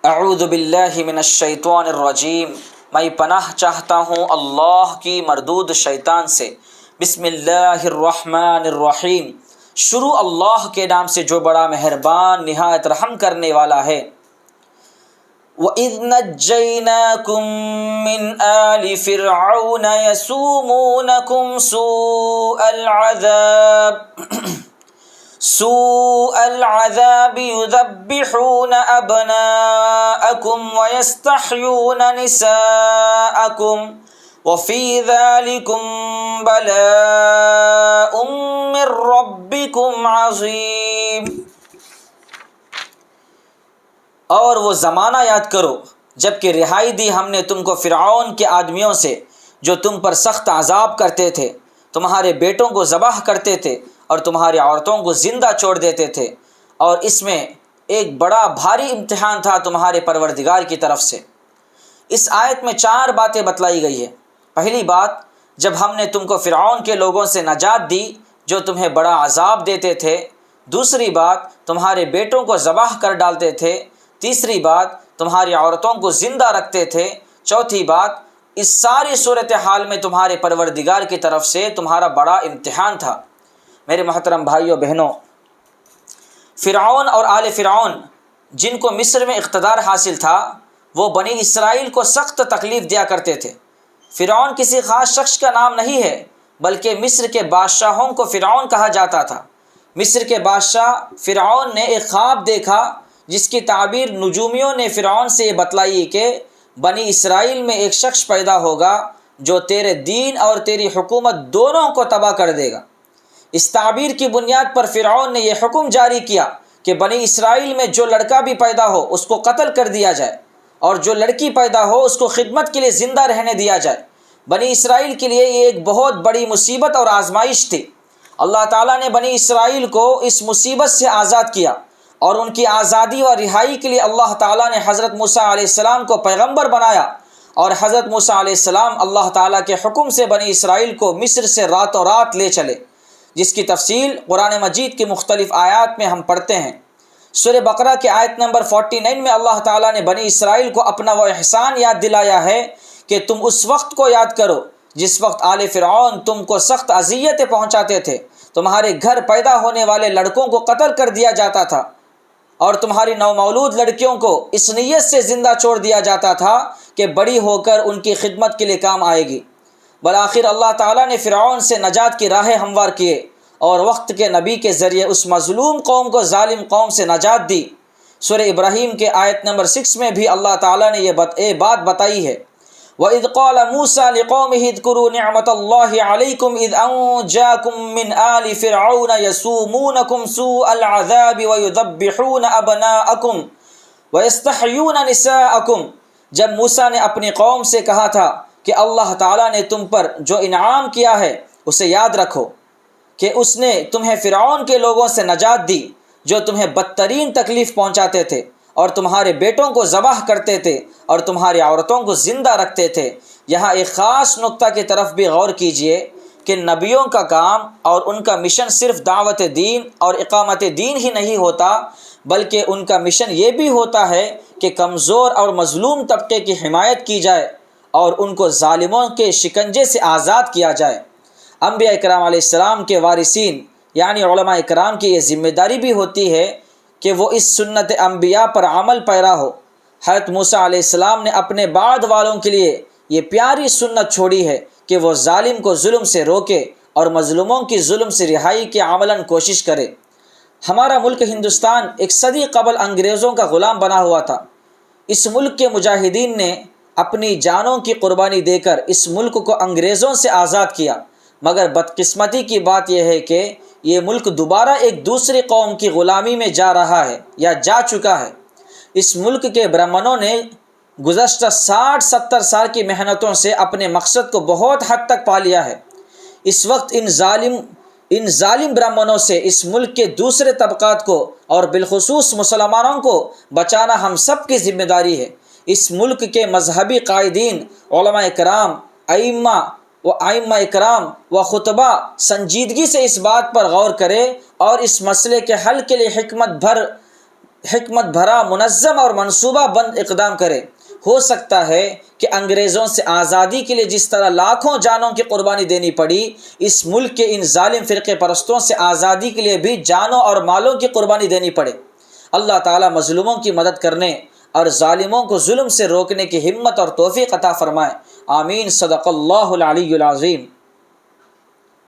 اعوذ باللہ من الشیطان الرجیم، میں پناہ چاہتا ہوں اللہ کی مردود شیطان سے۔ بسم اللہ الرحمن الرحیم، شروع اللہ کے نام سے جو بڑا مہربان نہایت رحم کرنے والا ہے۔ وَإِذْ نَجَّيْنَاكُمْ مِنْ آلِ فِرْعَوْنَ يَسُومُونَكُمْ سوء العذاب يذبحون أبناءكم ويستحيون نساءكم وفي ذلكم بلاء من ربكم عظيم۔ اور وہ زمانہ یاد کرو جب کہ رہائی دی ہم نے تم کو فرعون کے آدمیوں سے جو تم پر سخت عذاب کرتے تھے، تمہارے بیٹوں کو ذبح کرتے تھے اور تمہاری عورتوں کو زندہ چھوڑ دیتے تھے، اور اس میں ایک بڑا بھاری امتحان تھا تمہارے پروردگار کی طرف سے۔ اس آیت میں 4 باتیں بتلائی گئی ہیں۔ پہلی بات، جب ہم نے تم کو فرعون کے لوگوں سے نجات دی جو تمہیں بڑا عذاب دیتے تھے۔ دوسری بات، تمہارے بیٹوں کو ذبح کر ڈالتے تھے۔ تیسری بات، تمہاری عورتوں کو زندہ رکھتے تھے۔ چوتھی بات، اس ساری صورتحال میں تمہارے پروردگار کی طرف سے تمہارا بڑا امتحان تھا۔ میرے محترم بھائیوں بہنوں، فرعون اور آل فرعون جن کو مصر میں اقتدار حاصل تھا، وہ بنی اسرائیل کو سخت تکلیف دیا کرتے تھے۔ فرعون کسی خاص شخص کا نام نہیں ہے، بلکہ مصر کے بادشاہوں کو فرعون کہا جاتا تھا۔ مصر کے بادشاہ فرعون نے ایک خواب دیکھا جس کی تعبیر نجومیوں نے فرعون سے یہ بتلائی کہ بنی اسرائیل میں ایک شخص پیدا ہوگا جو تیرے دین اور تیری حکومت دونوں کو تباہ کر دے گا۔ اس تعبیر کی بنیاد پر فرعون نے یہ حکم جاری کیا کہ بنی اسرائیل میں جو لڑکا بھی پیدا ہو اس کو قتل کر دیا جائے، اور جو لڑکی پیدا ہو اس کو خدمت کے لیے زندہ رہنے دیا جائے۔ بنی اسرائیل کے لیے یہ ایک بہت بڑی مصیبت اور آزمائش تھی۔ اللہ تعالیٰ نے بنی اسرائیل کو اس مصیبت سے آزاد کیا، اور ان کی آزادی و رہائی کے لیے اللہ تعالیٰ نے حضرت موسیٰ علیہ السلام کو پیغمبر بنایا، اور حضرت موسیٰ علیہ السلام اللہ تعالیٰ کے حکم سے بنی اسرائیل کو مصر سے راتوں رات لے چلے، جس کی تفصیل قرآن مجید کی مختلف آیات میں ہم پڑھتے ہیں۔ سورہ بقرہ کی آیت نمبر 49 میں اللہ تعالیٰ نے بنی اسرائیل کو اپنا وہ احسان یاد دلایا ہے کہ تم اس وقت کو یاد کرو جس وقت آل فرعون تم کو سخت اذیتیں پہنچاتے تھے، تمہارے گھر پیدا ہونے والے لڑکوں کو قتل کر دیا جاتا تھا، اور تمہاری نومولود لڑکیوں کو اس نیت سے زندہ چھوڑ دیا جاتا تھا کہ بڑی ہو کر ان کی خدمت کے لیے کام آئے گی۔ بالآخر اللہ تعالیٰ نے فرعون سے نجات کی راہیں ہموار کیے، اور وقت کے نبی کے ذریعے اس مظلوم قوم کو ظالم قوم سے نجات دی۔ سورہ ابراہیم کے آیت نمبر 6 میں بھی اللہ تعالیٰ نے یہ بات بتائی ہے۔ وَإِذْ قَالَ مُوسَىٰ لِقَوْمِهِ اذْكُرُوا نِعْمَةَ اللَّهِ عَلَيْكُمْ إِذْ أَنْجَاكُمْ مِنْ آلِ فِرْعَوْنَ يَسُومُونَكُمْ سُوءَ الْعَذَابِ وَيُذَبِّحُونَ أَبْنَاءَكُمْ وَيَسْتَحْيُونَ نِسَاءَكُمْ۔ جب موسیٰ نے اپنی قوم سے کہا تھا کہ اللہ تعالیٰ نے تم پر جو انعام کیا ہے اسے یاد رکھو، کہ اس نے تمہیں فرعون کے لوگوں سے نجات دی جو تمہیں بدترین تکلیف پہنچاتے تھے، اور تمہارے بیٹوں کو ذبح کرتے تھے اور تمہاری عورتوں کو زندہ رکھتے تھے۔ یہاں ایک خاص نقطہ کی طرف بھی غور کیجئے کہ نبیوں کا کام اور ان کا مشن صرف دعوت دین اور اقامت دین ہی نہیں ہوتا، بلکہ ان کا مشن یہ بھی ہوتا ہے کہ کمزور اور مظلوم طبقے کی حمایت کی جائے اور ان کو ظالموں کے شکنجے سے آزاد کیا جائے۔ انبیاء اکرام علیہ السلام کے وارثین یعنی علماء اکرام کی یہ ذمہ داری بھی ہوتی ہے کہ وہ اس سنت انبیاء پر عمل پیرا ہو۔ حضرت موسیٰ علیہ السلام نے اپنے بعد والوں کے لیے یہ پیاری سنت چھوڑی ہے کہ وہ ظالم کو ظلم سے روکے اور مظلوموں کی ظلم سے رہائی کی عملاً کوشش کرے۔ ہمارا ملک ہندوستان ایک صدی قبل انگریزوں کا غلام بنا ہوا تھا۔ اس ملک کے مجاہدین نے اپنی جانوں کی قربانی دے کر اس ملک کو انگریزوں سے آزاد کیا، مگر بدقسمتی کی بات یہ ہے کہ یہ ملک دوبارہ ایک دوسری قوم کی غلامی میں جا رہا ہے یا جا چکا ہے۔ اس ملک کے برہمنوں نے گزشتہ 60-70 سال کی محنتوں سے اپنے مقصد کو بہت حد تک پا لیا ہے۔ اس وقت ان ظالم برہمنوں سے اس ملک کے دوسرے طبقات کو اور بالخصوص مسلمانوں کو بچانا ہم سب کی ذمہ داری ہے۔ اس ملک کے مذہبی قائدین، علماء کرام، ائمہ اکرام و خطبہ سنجیدگی سے اس بات پر غور کرے اور اس مسئلے کے حل کے لیے حکمت بھر حکمت بھرا منظم اور منصوبہ بند اقدام کرے۔ ہو سکتا ہے کہ انگریزوں سے آزادی کے لیے جس طرح لاکھوں جانوں کی قربانی دینی پڑی، اس ملک کے ان ظالم فرقے پرستوں سے آزادی کے لیے بھی جانوں اور مالوں کی قربانی دینی پڑے۔ اللہ تعالیٰ مظلوموں کی مدد کرنے اور ظالموں کو ظلم سے روکنے کی ہمت اور توفیق عطا فرمائے۔ آمین۔ صدق اللہ العلی العظیم۔